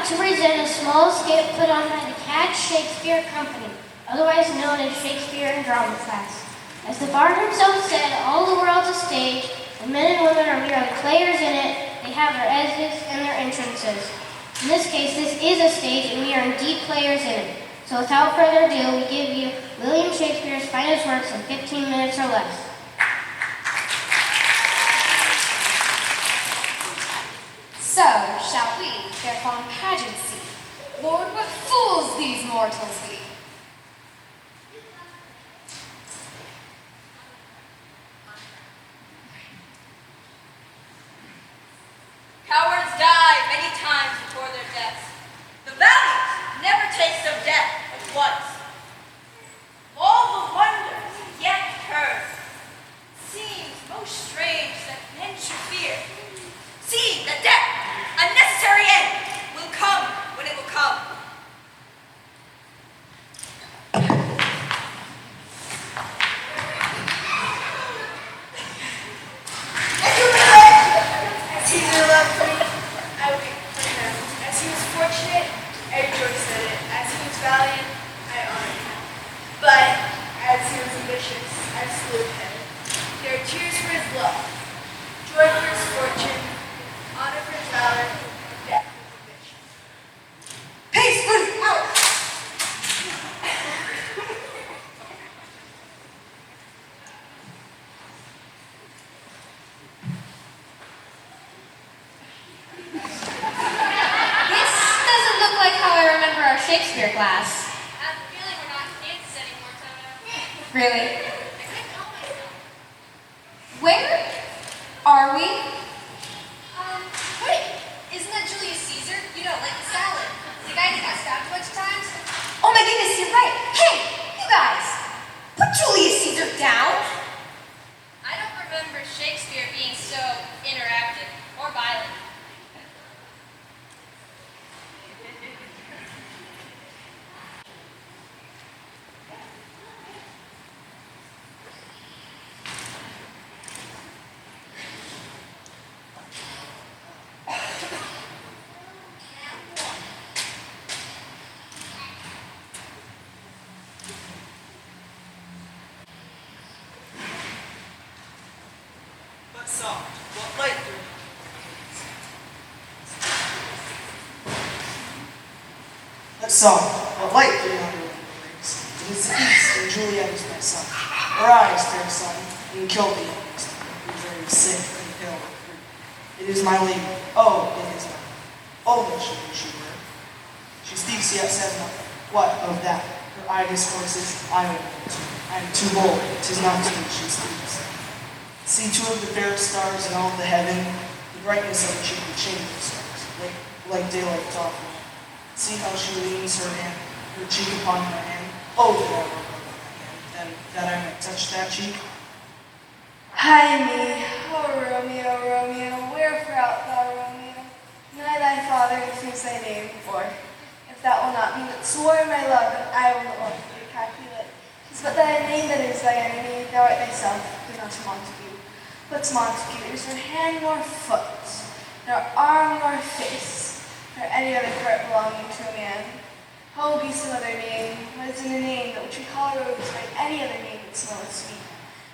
to present a small skit put on by the Shakespeare Company, otherwise known as Shakespeare and Drama Class. As the bard himself said, all the world's a stage, and men and women are merely players in it. They have their exits and their entrances. In this case, this is a stage, and we are indeed players in it. So without further ado, we give you William Shakespeare's finest works in 15 minutes or less. So, shall we, their fond pageant see? Lord, what fools these mortals be! Cowards die many times before their deaths. The valiant never taste of death but once. All the wonders yet heard seems most strange that men should fear, seeing that death, a necessary end, will come when it will come. Caesar loved me, I weep for him. As he was fortunate, I rejoiced at it. As he was valiant, I honored him. But as he was ambitious, I slew him. There are tears for his love, joy for his fortune, honor for his valor, and death for his ambition. Peace, food, out! This doesn't look like how I remember our Shakespeare class. I have a feeling we're not kids anymore, Toto. Really? Where are we? Wait, isn't that Julius Caesar? You know, like the salad. The guy that got stabbed a bunch of times? Oh my goodness, you're right. Hey, you guys, put Julius Caesar down. I don't remember Shakespeare being so interactive or violent. What soft, what light through What soft, what light through yonder wings. It is the east, and Juliet is my son. Arise, fair son, and kill the youngest, who is very sick and ill. It is my lady. Oh, it is my lady. Oh, that she were. She speaks yet says nothing. What of that? Her eye discourses, I will know too. I am too bold, 'tis not to me she speaks. See two of the fairest stars in all the heaven, the brightness of which the chamber of stars, like daylight doth me. See how she leans her hand, her cheek upon my hand. Oh, that I were above my hand, that I might touch that cheek. Ay me, oh Romeo, Romeo, wherefore art thou, Romeo? Deny thy father and since thy name, for if that will not be that swore my love, then I will not want thee, Capulet. 'Tis but thy name that is thy enemy, thou art thyself, but not Montague. What's Montague? There's no hand nor foot, nor arm nor face, nor any other part belonging to a man. How will be some other name? What is in a name that which we call a rose by any other name that smelleth sweet?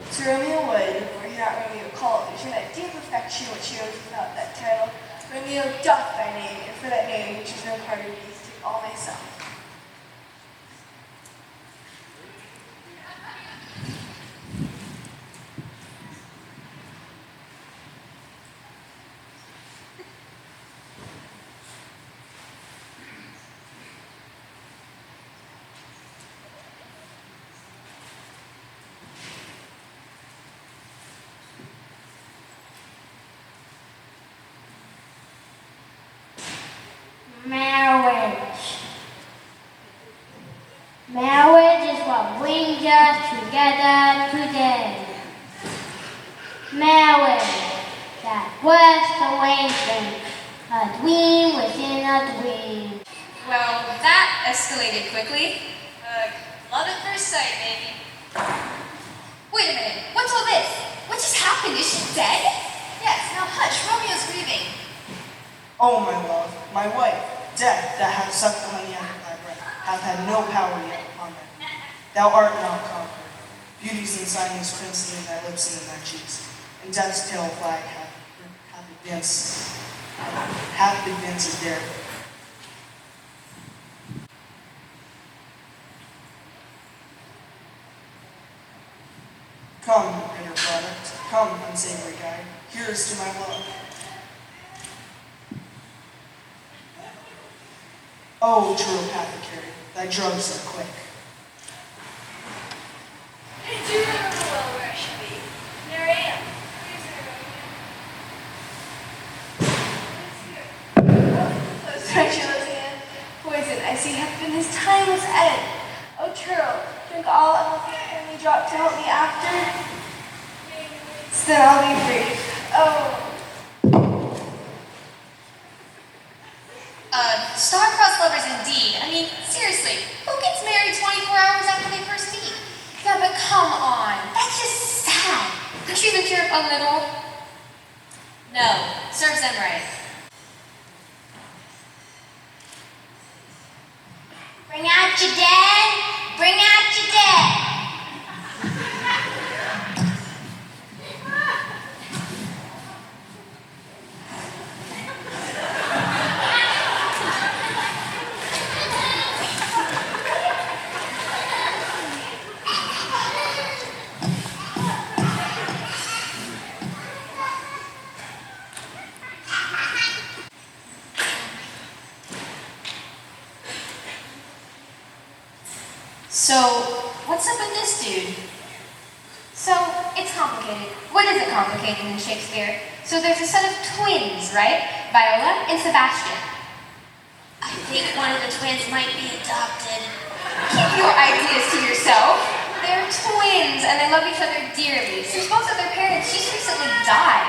So Romeo would, were he not Romeo called, return that deep affection which he owes without that title. Romeo doth thy name, and for that name, which is no harder beast, take all myself. Marriage. Marriage is what brings us together today. Marriage, that blessed arrangement, a dream within a dream. Well, that escalated quickly. Love at first sight, baby. Wait a minute, what's all this? What just happened? Is she dead? Yes, now hush, Romeo's grieving. Oh, my love, my wife, Death, that hath sucked the honey out of thy breath, hath had no power yet upon thee. Thou art not conquered. Beauty's and sighing's crimson in thy lips and in thy cheeks, and death's tail flag hath advances there. Come, bitter product, come, unsavory guide, here's to my love. Oh, true apothecary, thy drugs are quick. I do remember well where I should be. There I am. Those tarantulas and poison I see hath been his timeless end. Oh, Turtle, drink all and will only drop to help me after. Then I'll be free. Oh. Star-crossed lovers indeed. I mean, seriously, who gets married 24 hours after they first meet? Yeah, but come on. That's just sad. Could you even cheer up a little? No, serves them right. Bring out your dead. Bring out your dead. So, what's up with this dude? So, it's complicated. What is it complicated in Shakespeare? So there's a set of twins, right? Viola and Sebastian. I think one of the twins might be adopted. Keep your ideas to yourself. They're twins and they love each other dearly. Since both of their parents just recently died.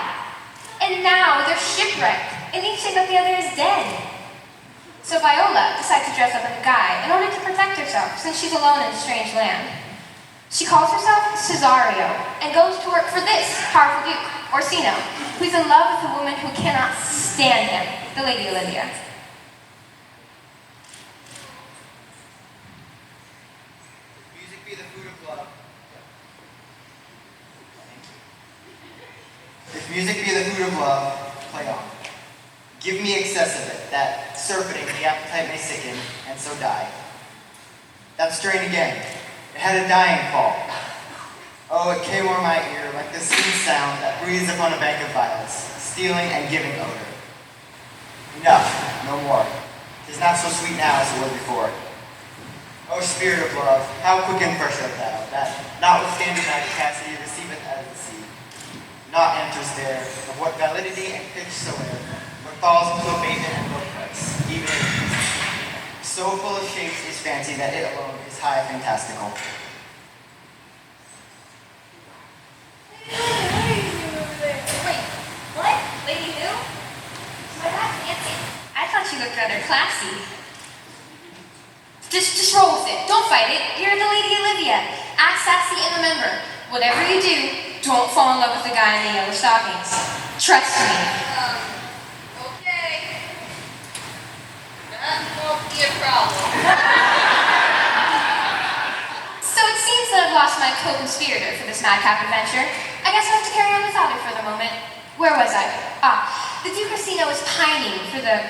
And now they're shipwrecked and each think that the other is dead. So Viola decides to dress up as a guy in order to protect herself since she's alone in a strange land. She calls herself Cesario and goes to work for this powerful duke, Orsino, who's in love with a woman who cannot stand him, the Lady Olivia. Music be the food of love. If music be the food of love, play on. Give me excess of it, that surfeiting the appetite may sicken, and so die. That strain again, it had a dying fall. Oh, it came o'er my ear like the sweet sound that breathes upon a bank of violets, stealing and giving odor. Enough, no more. 'Tis not so sweet now as it was before. O spirit of love, how quick and fresh art thou, that, notwithstanding thy capacity, receiveth as the sea. Not enters there, of what validity and pitch soever, but falls into abatement and no price, even in peace. So full of shapes is fancy that it alone is high fantastical. Wait, what? Lady who? My God, Nancy. I thought you looked rather classy. Just roll with it. Don't fight it. You're the Lady Olivia. Act sassy and remember, whatever you do, don't fall in love with the guy in the yellow stockings. Trust me. Okay. That won't be a problem. So it seems that I've lost my co-conspirator for this madcap adventure. I guess I'll have to carry on without it for the moment. Where was I? The Duke Orsino is pining for the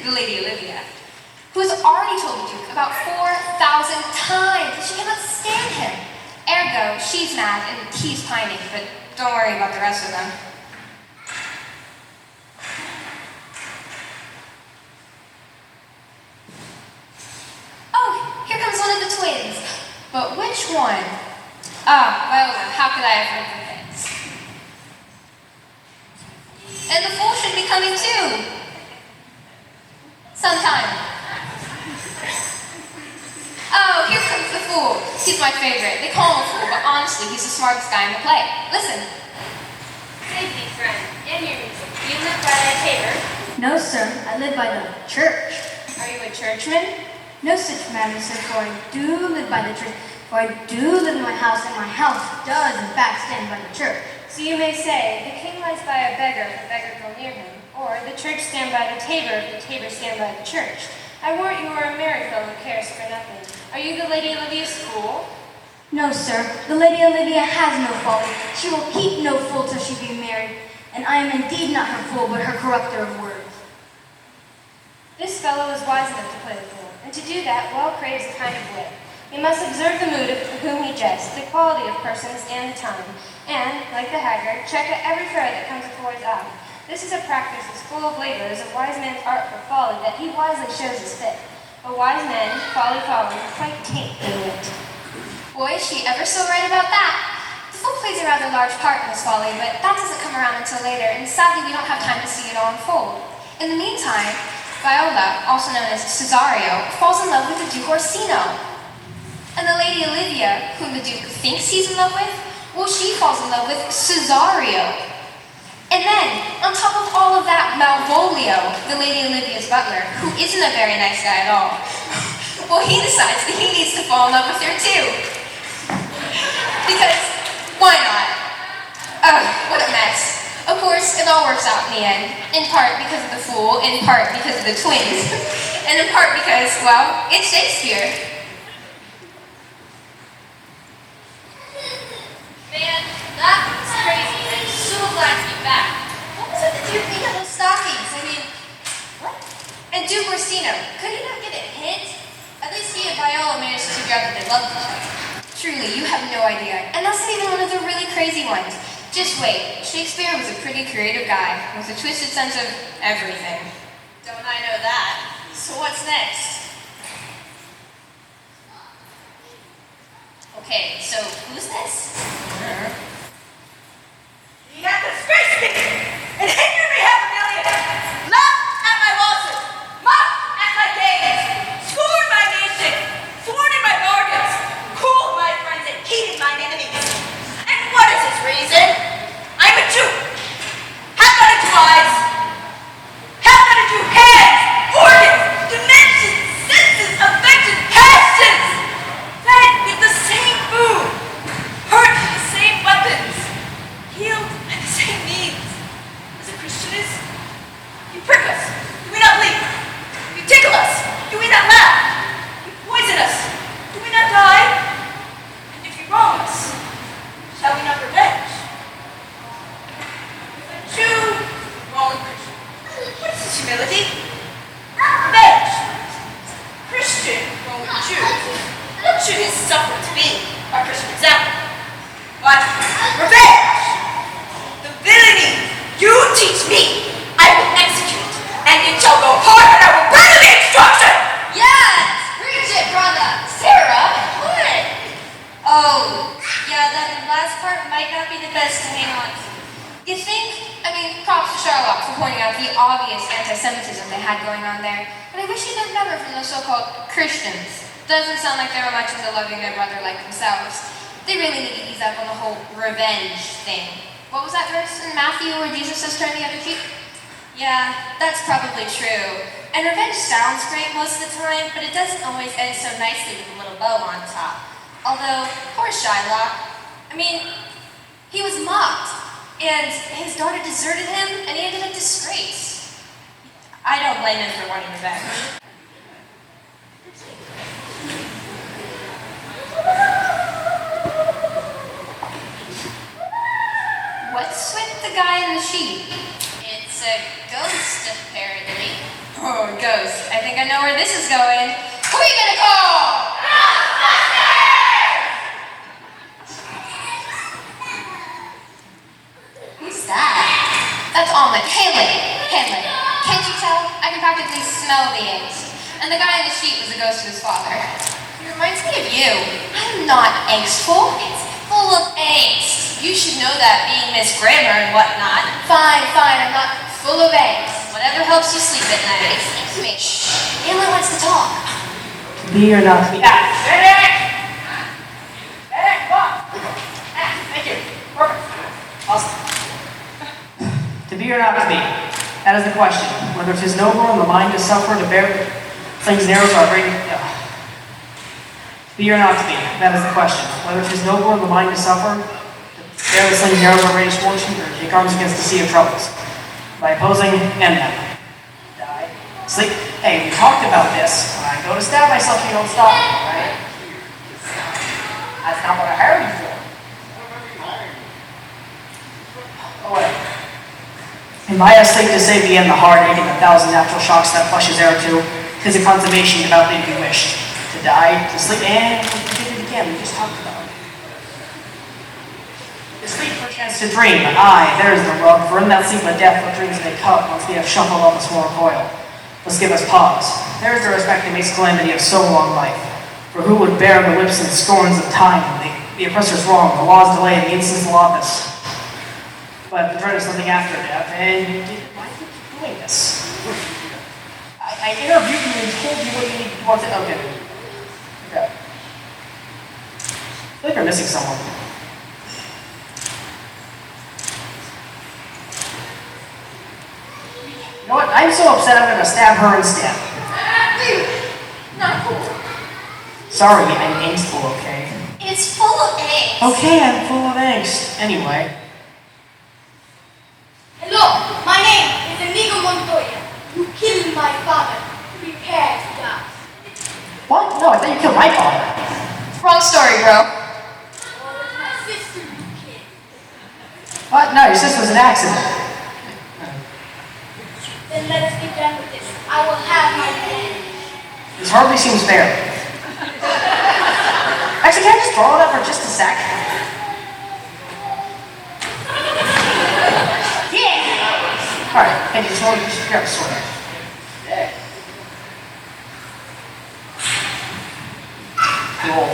the Lady Olivia, who has already told the Duke about 4,000 times that she cannot stand him. Ergo, she's mad and he's pining, but don't worry about the rest of them. Oh, here comes one of the twins. But which one? Well, how could I have heard the things? And the fool should be coming too. Sometime. Oh, here comes the fool. He's my favorite. They call him a fool, but honestly, he's the smartest guy in the play. Listen. Save me, friend, and your music. You live by thy favor? No, sir, I live by the church. Are you a churchman? No such matter, sir, for I do live by the church. For I do live in my house, and my house does, in fact, stand by the church. So you may say, the king lies by a beggar, the beggar go near him. Or the church stand by the tabor if the tabor stand by the church. I warrant you are a merry fellow who cares for nothing. Are you the Lady Olivia's fool? No, sir. The Lady Olivia has no folly. She will keep no fool till she be married. And I am indeed not her fool, but her corrupter of words. This fellow is wise enough to play the fool, and to do that well craves a kind of wit. We must observe the mood of whom he jests, the quality of persons, and the time, and, like the haggard, check at every ferret that comes before his eye. This is a practice as full of labor as a wise man's art for folly that he wisely shows his fit. But wise men, folly, quite taint their wit. Boy, is she ever so right about that. The fool plays a rather large part in this folly, but that doesn't come around until later, and sadly we don't have time to see it all unfold. In the meantime, Viola, also known as Cesario, falls in love with the Duke Orsino. And the Lady Olivia, whom the Duke thinks he's in love with, well, she falls in love with Cesario. And then, on top of all of that, Malvolio, the Lady Olivia's butler, who isn't a very nice guy at all, well, he decides that he needs to fall in love with her too. Because, why not? Ugh, what a mess. Of course, it all works out in the end, in part because of the fool, in part because of the twins, and in part because, well, it's Shakespeare. Man, that was crazy. I'm so glad to be back. What was with the Duke thinking of those stockings? I mean, what? And Duke Orsino, could he not get a hint? At least he and Viola managed to figure out that they loved each other. Truly, you have no idea. And that's not even one of the really crazy ones. Just wait. Shakespeare was a pretty creative guy, with a twisted sense of everything. Don't I know that? So what's next? Okay, so who's this? He had disgraced me and hindered me $500,000. Laughed at my losses, mocked at my gains, scorned my nation, thwarted my bargains, cooled my friends, and heated mine enemies. And what is his reason? I'm a Jew. Have got a Jew eyes. Have got a Jew hands, organs, dimensions, senses, affections, passions. Fed with the same food, hurt with the same weapons, healed by the same means. As a Christian is, you prick us, do we not bleed? You tickle us, do we not laugh? You poison us, do we not die? And if you wrong us, shall we not revenge? Jew, wrong Christian. What is this humility? Revenge. Christian, wrong Jew. What should his suffer to be? Our Christian example. But revenge! The villainy you teach me, I will execute, and it shall go hard, and I will burn the instruction! Yes! Preach it, brother! Sarah? What? Oh, yeah, that last part might not be the best to hang on to. You think? I mean, props to Sherlock for pointing out the obvious anti-Semitism they had going on there, but I wish he'd done better from those so-called Christians. Doesn't sound like they were much into loving their brother like themselves. They really need to ease up on the whole revenge thing. What was that verse in Matthew where Jesus says turn the other cheek? Yeah, that's probably true. And revenge sounds great most of the time, but it doesn't always end so nicely with a little bow on top. Although, poor Shylock, I mean, he was mocked, and his daughter deserted him, and he ended up disgraced. I don't blame him for wanting revenge. What's with the guy in the sheet? It's a ghost, apparently. Oh, ghost. I think I know where this is going. Who are you gonna call? Who's that? That's Omelet. Hamlet. Can't you tell? I can practically smell the angst. And the guy in the sheet was the ghost of his father. He reminds me of you. I'm not angstful. It's full of angst. You should know that, being Miss Grammar and whatnot. Fine, I'm not full of angst. Whatever helps you sleep at night. Excuse me. Shh. Hamlet wants to talk. Be or not to be. Thank you. Perfect. Awesome. To be or not to be, that is the question. Whether 'tis noble in the mind to suffer, to bear things narrow are great. To be or not to be, that is the question. Whether 'tis noble in the mind to suffer, to bear the slings narrow are greatest fortune, or take arms against the sea of troubles. by opposing and them. Die. Sleep. Hey, we talked about this. When I go to stab myself, you don't stop me, right? That's not what I hired you for. Oh, whatever. Am I asleep to save the end, the heartache, and 1,000 natural shocks that flushes air to? 'Tis a consummation devoutly to be wished. To die, to sleep, and we did it again. We just talked about it. To sleep, perchance to dream. Aye, there's the rub. For in that sleep of death, what dreams may come once we have shuffled all this more coil. Let's give us pause. There's the respect that makes calamity of so long life. For who would bear the whips and scorns of time? The oppressor's wrong, the law's delay, and the instance of office. But the dread is something after death, and why do you keep doing this? I interviewed you and told you what you want to. Okay. Okay. I feel like you're missing someone. You know what? I'm so upset I'm gonna stab her instead. Not cool. Sorry, I'm angstful, okay? It's full of eggs. Okay, I'm full of angst. Anyway. Hello, my name is Inigo Montoya. You killed my father. Prepare to die. What? No, I thought you killed my father. Wrong story, bro. Oh, it's my sister you killed. What? No, your sister was an accident. Then let us get done with this. I will have my revenge. This hardly seems fair. Actually, can I just draw it up for just a sec? Yeah! Alright, hey, just grab a sword. Yeah. Cool.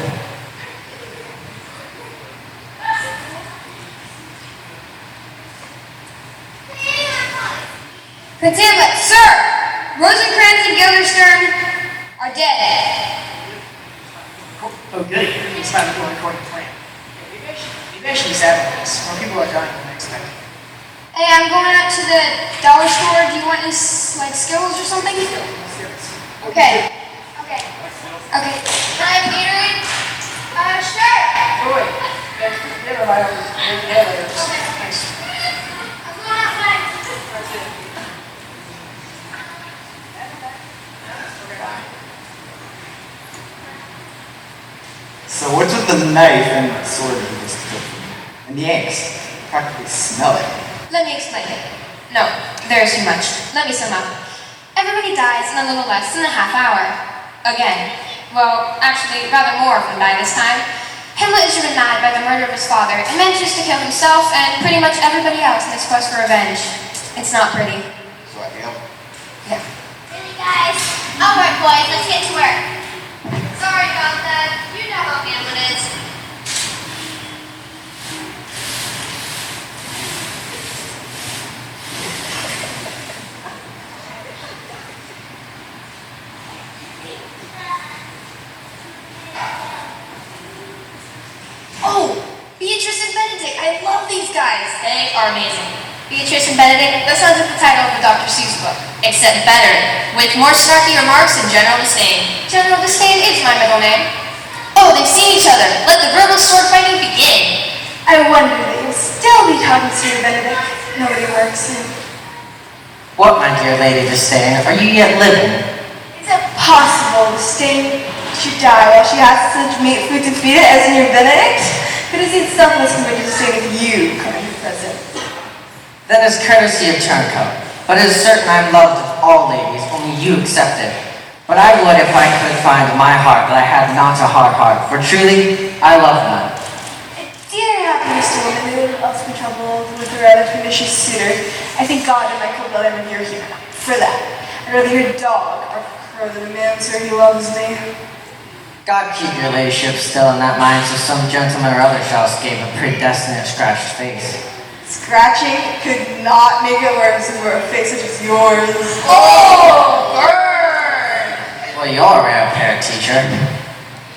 Prince Hamlet, sir! Rosencrantz and Guildenstern are dead. Oh, goody. It's not going according to plan. Maybe I should be sad about this. More people are dying than I expected. Hey, I'm going out to the dollar store. Do you want any, like, Skittles or something? Okay. Okay. Okay. Can I have a Gatorade? Sure. Oh, wait. Dinner right over there later. Thanks. I'm going outside. So what's with the knife and the sword you just took from me? And the eggs? Practically smell it. Let me explain it. No, there's too much. Let me sum up. Everybody dies in a little less than a half hour. Again. Well, actually, rather more of them die this time. Hamlet is driven mad by the murder of his father and manages to kill himself and pretty much everybody else in his quest for revenge. It's not pretty. So I feel. Yeah. Really, guys? Alright, boys, let's get to work. Sorry about that. You know how Hamlet is. Oh, Beatrice and Benedict. I love these guys. They are amazing. Beatrice and Benedict, that sounds like the title of a Dr. Seuss book. Except better, with more snarky remarks and general disdain. General disdain is my middle name. Oh, they've seen each other. Let the verbal sword fighting begin. I wonder that you'll still be talking to your Benedict. Nobody works in. What, my dear Lady Disdain, are you yet living? Is it possible Disdain should die while she has such meat food to feed it as in your Benedict? But is it selfless compared to Disdain if you come into present? Then is courtesy a turncoat. But it is certain I am loved of all ladies, only you excepted. But I would if I could find in my heart that I had not a hard heart, for truly I love none. Dear happy Mr. Woman, who else be troubled with a rather pernicious suitor, I thank God and my co-brother when you're here. For that, I'd rather your dog or crow than a man, sir, he loves me. God keep your ladyship still in that mind, so some gentleman or other shall escape a predestinate scratched face. Scratching could not make it worse if it were a face such as yours. Oh, burn! Well, you're a rare pair, teacher.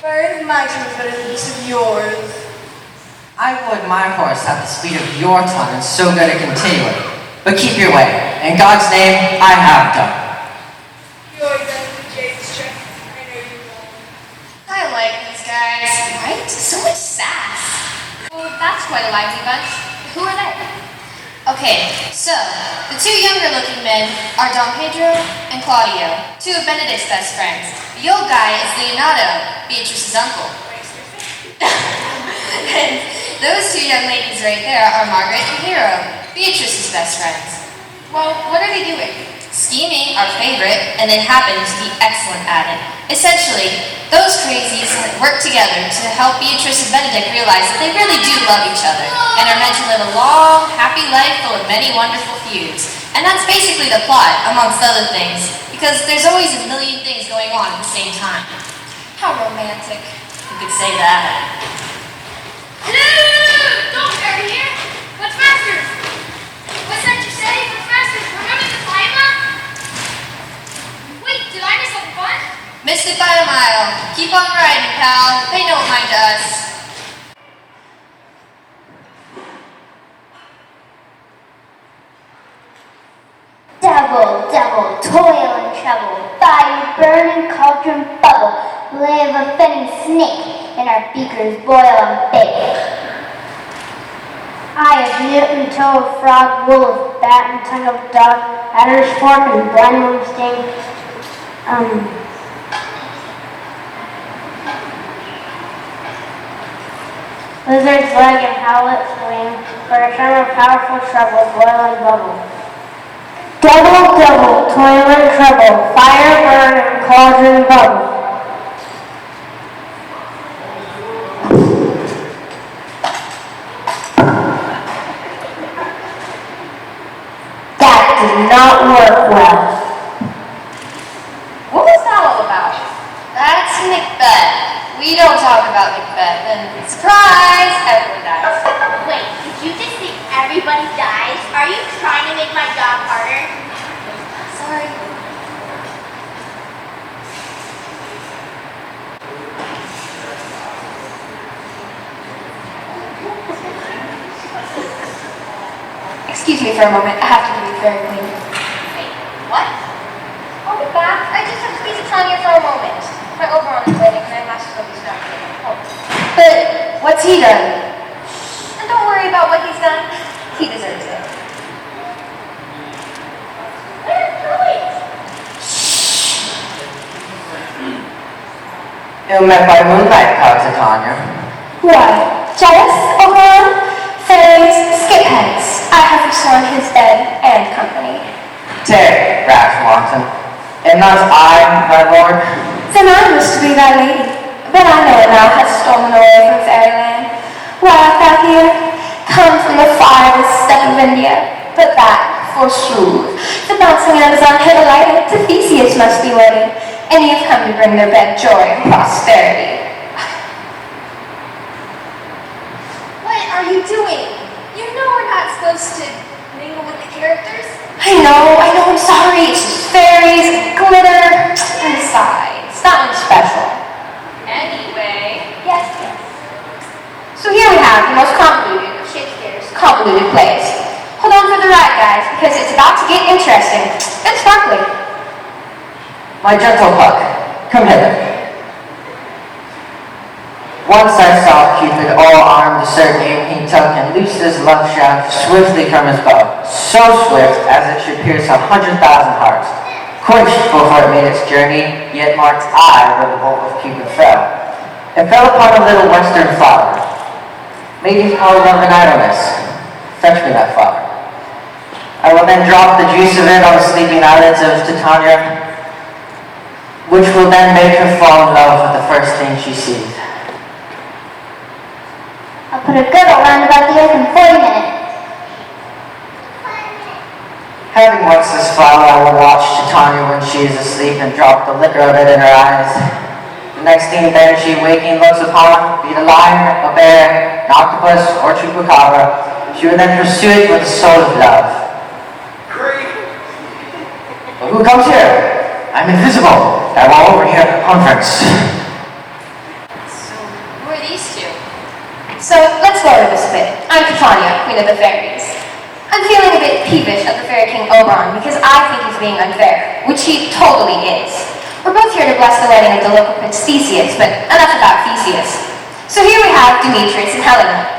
Bird of my tongue is better than just of yours. I would my horse have the speed of your tongue and so good it continually. But keep your way. In God's name, I have done. You're done with James Trent. I know you will. I like these guys. Right? So much sass. Oh, that's quite a lively bunch. Who are they? Okay, so the two younger looking men are Don Pedro and Claudio, two of Benedict's best friends. The old guy is Leonardo, Beatrice's uncle. And those two young ladies right there are Margaret and Hero, Beatrice's best friends. Well, what are they doing? Scheming, our favorite, and they happen to be excellent at it. Essentially, those crazies work together to help Beatrice and Benedict realize that they really do love each other and are meant to live a long, happy life full of many wonderful feuds. And that's basically the plot, amongst other things, because there's always a million things going on at the same time. How romantic. You could say that. Don't over here! What's masters? What's that you say? What's masters? Remember the dilemma? Wait, did I miss something fun? Missed it by a mile. Keep on riding, pal. Pay no mind to us. Double, double, toil and trouble, fire, burning cauldron bubble, live a fetting snake, and our beakers boil and bake. Eye of newt and toe of frog, wool of bat and tongue of dog, adder's fork and blindworm sting. Lizard's leg and howlet's wing, for a term of powerful trouble, boil and bubble. Double, double, toil and trouble, fire, burn, and cauldron bubble. That did not work well. What was that all about? That's Macbeth. We don't talk about Macbeth, and surprise, everyone dies. Wait, did you just say everybody dies? Are you trying to make my job harder? Sorry. Excuse me for a moment. I have to be very clean. Wait, what? I'll be back. I just have to be to Tanya for a moment. My Oberon is waiting and I must go distracted. Oh. But what's he done? And don't worry about what he's done. He deserves it. Ill met by moonlight, proud Titania. Why? Jealous? Oberon? Fairies? Skipheads? I have restored his bed and company. Tarry, rash wanton. Am not I, thy lord? Then I was to be thy lady. But I know it now has stolen away from fairyland. Why art thou here? Come from the farthest steppe of India. But that, forsooth, the bouncing Amazon had alighted, to Theseus must be wedded, and ye have come to bring their bed joy and prosperity. What are you doing? You know we're not supposed to mingle with the characters. I know, I'm sorry. It's just fairies and glitter. And besides, that one's special. Anyway. Yes. So here we have the most convoluted of Shakespeare's convoluted plays. Hold on for the ride, guys, because it's about to get interesting and sparkly. My gentle Puck, come hither. Once I saw Cupid all armed to serve aim he took and loosed his love shaft swiftly from his bow, so swift as it should pierce 100,000 hearts. Quenched before it made its journey, yet marked I where the bolt of Cupid fell, and fell upon a little western flower. Maidens call love and idleness. Fetch me that flower. I will then drop the juice of it on the sleeping eyelids of Titania, which will then make her fall in love with the first thing she sees. I'll put a girdle round about the earth in 40 minutes. Having once this flower, I will watch Titania when she is asleep and drop the liquor of it in her eyes. The next thing then she waking looks upon, be it a lion, a bear, an octopus, or chupacabra, she would then pursue it with a soul of love. But who comes here? I'm invisible. I'm all over here at the conference. So, who are these two? So let's lower this a bit. I'm Titania, Queen of the Fairies. I'm feeling a bit peevish at the Fairy King Oberon because I think he's being unfair, which he totally is. We're both here to bless the wedding of the local prince Theseus, but enough about Theseus. So here we have Demetrius and Helena.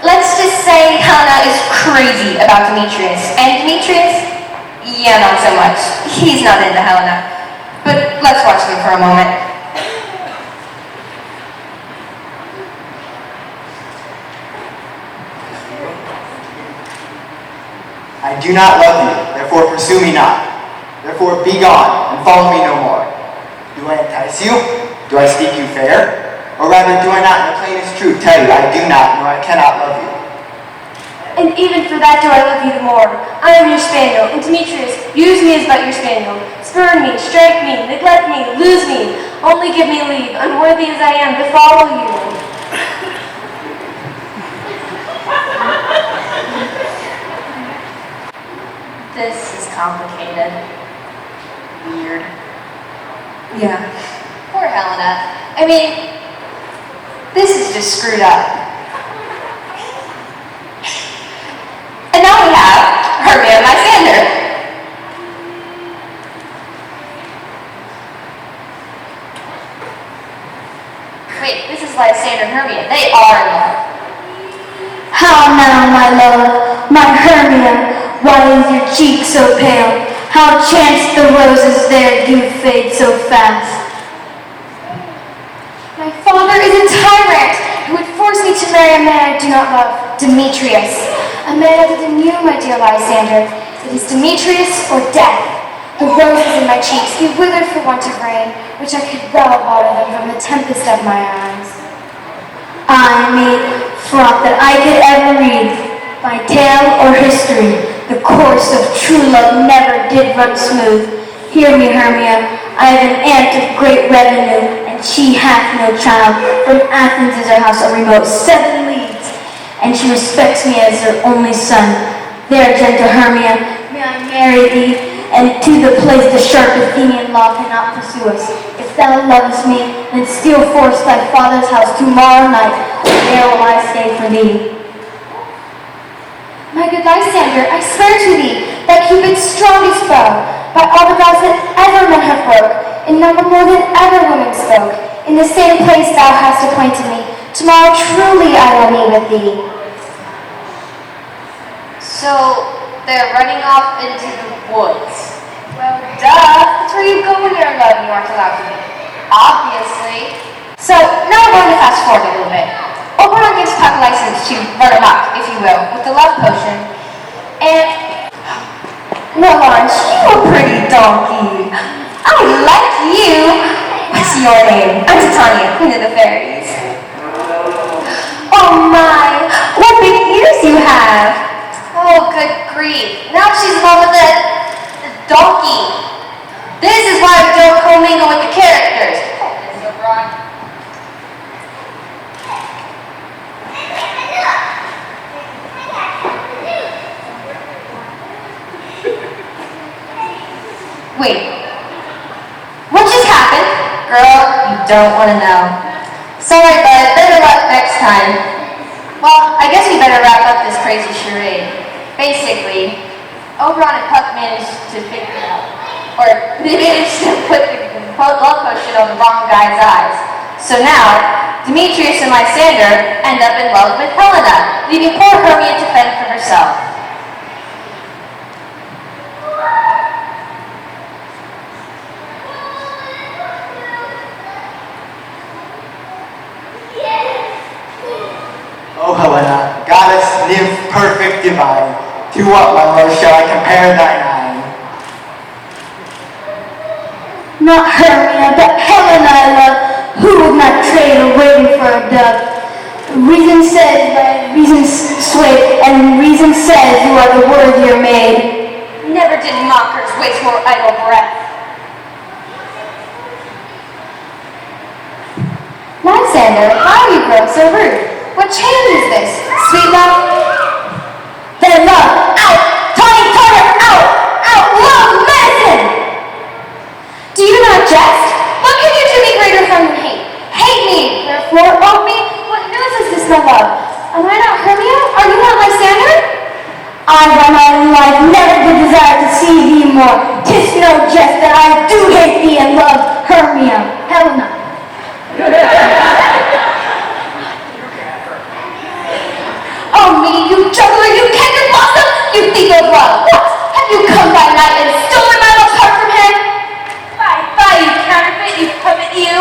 Let's just say Helena is crazy about Demetrius. And Demetrius, yeah, not so much. He's not into Helena. But let's watch them for a moment. I do not love you, therefore pursue me not. Therefore be gone, and follow me no more. Do I entice you? Do I speak you fair? Or rather, do I not in the plainest truth tell you I do not, nor I cannot love you? And even for that do I love you the more. I am your spaniel, and Demetrius, use me as but your spaniel. Spurn me, strike me, neglect me, lose me. Only give me leave, unworthy as I am, to follow you. This is complicated. Weird. Yeah. Poor Helena. I mean, this is just screwed up. And now we have Hermia and Lysander. Wait, this is Lysander and Hermia. They are in love. How now, my love, my Hermia, why is your cheek so pale? How chance the roses there do fade so fast? My father is a tyrant who would force me to marry a man I do not love, Demetrius. A man other than you, my dear Lysander. It is Demetrius or death. The roses in my cheeks be withered for want of rain, which I could well water them from the tempest of my eyes. I made fraught that I could ever read, by tale or history, the course of true love never did run smooth. Hear me, Hermia, I have an aunt of great revenue, and she hath no child. From Athens is her house a remote 7 leagues, and she respects me as her only son. There, gentle Hermia, may I marry thee, and to the place the sharp Athenian law cannot pursue us. If thou lovest me, then steal forth thy father's house tomorrow night, and there will I stay for thee. My good Lysander, I swear to thee, that Cupid's strongest bow, by all the vows that ever men have broke, in number more than ever women spoke, in the same place thou hast appointed me, tomorrow truly I will meet with thee. So, they're running off into the woods. Well, duh. That's where you go when you're in love and you aren't allowed to be. Obviously. So, now we're going to fast forward a little bit. Oberon gives Puck a license to run amok, if you will, with the love potion. And... Well, Lawrence, you a pretty donkey. I like you. What's your name? I'm Titania, Queen of the Fairies. Oh my, what big ears you have. Oh, good grief. Now she's in love with a donkey. This is why we don't commingle with the characters. Oh, this is a rock. Wait. What just happened? Girl, you don't want to know. Sorry, bud. Better luck next time. Well, I guess we better wrap up this crazy charade. Basically, Oberon and Puck managed to figure it out. Or they managed to put the love potion on the wrong guy's eyes. So now, Demetrius and Lysander end up in love with Helena, leaving poor Hermia to fend for herself. O Helena, goddess, nymph, perfect, divine, to what, my lord, shall I compare thine eye? Not Hermia, but Helena I love, who would not trade a waiting for a dove. Reason says, by reason sway, and reason says you are the worthier maid. Never did mockers waste more idle breath. Lysander, why are you grown so rude? What change is this? Sweet love? Their love, out! Tawny Tartar, out! Out! Love, medicine! Do you not jest? What can you do me greater harm than hate? Hate me, therefore, owe me. What news is this, my love? Am I not Hermia? Are you not Lysander? I, by my life, never did desire to see thee more. 'Tis no jest that I do hate thee and love Hermia, Helena. you juggler, you canker blossom, you thief of love! What? Have you come by night and stolen my love's heart from him? Bye, you counterfeit, you puppet, you.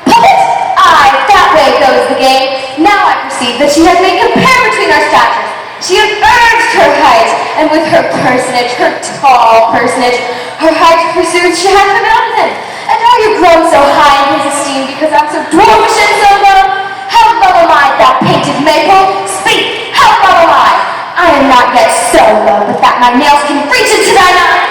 Puppet? Aye, that way goes the game. Now I perceive that she has made compare between our statures. She has urged her height, and with her personage, her tall personage, her height pursued, she hath come out of him. And are you grown so high in his esteem because I'm so dwarfish and so low? How low am I, thou painted maple? Speak, how low am I? I am not yet so low but that my nails can reach into thine eye.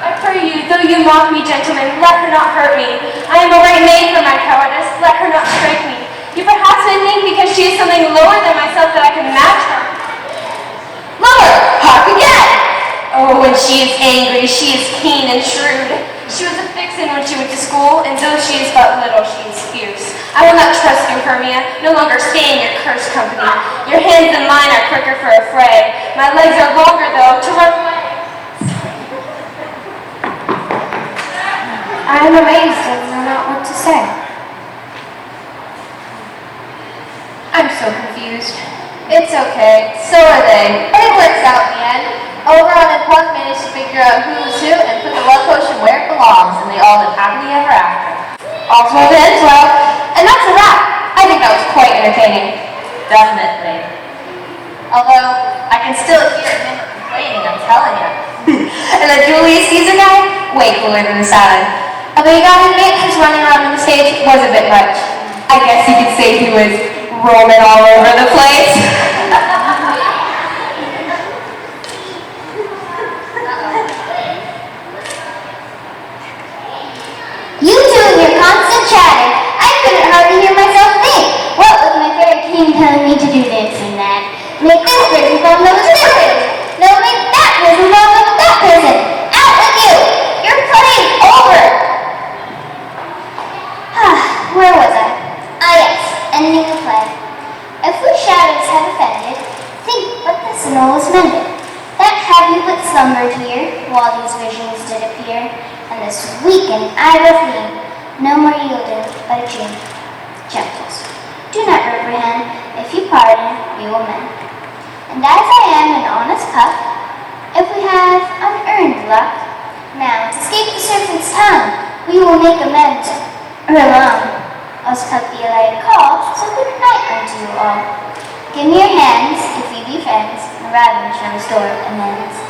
I pray you, though you mock me, gentlemen, let her not hurt me. I am a right maid for my cowardice, let her not strike me. You perhaps may think because she is something lower than myself that I can match her. Lower, hark again! Oh, when she is angry, she is keen and shrewd. She was a vixen when she went to school, and though she is but little, she is fierce. I will not trust you, Hermia, no longer stay in your cursed company. Your hands and mine are quicker for a fray. My legs are longer, though, to run away. I am amazed and know not what to say. I'm so confused. It's okay, so are they. It works out in the end. Oberon and Puck managed to figure out who's who and put the love potion where it belongs, and they all live happily ever after. All's well that ends well. And that's a wrap. I think that was quite entertaining. Definitely. Although, I can still hear him complaining, I'm telling you. And the Julius Caesar guy? Way cooler than the Saturn. Although you gotta admit, his running around on the stage was a bit much. I guess you could say he was roaming all over the place. You two and your constant chatter. I couldn't hardly hear myself think. What was my fairy king telling me to do this and that? Make this person fall in love with this person. No, make that person fall in love with that person. Out with you! Your play's over! Where was I? Ah yes, ending the play. If we shadows have offended, think but this and all is mended. That have you but slumbered here, while these visions did appear, and this weak and idle theme, no more yielding but a dream. Gentles, do not reprehend, if you pardon, we will mend. And as I am an honest pup, if we have unearned luck, now to escape the serpent's tongue, we will make amends, alone. Us pup be a light call, so good night unto you all. Give me your hands, if we be friends, and rather shall restore amends.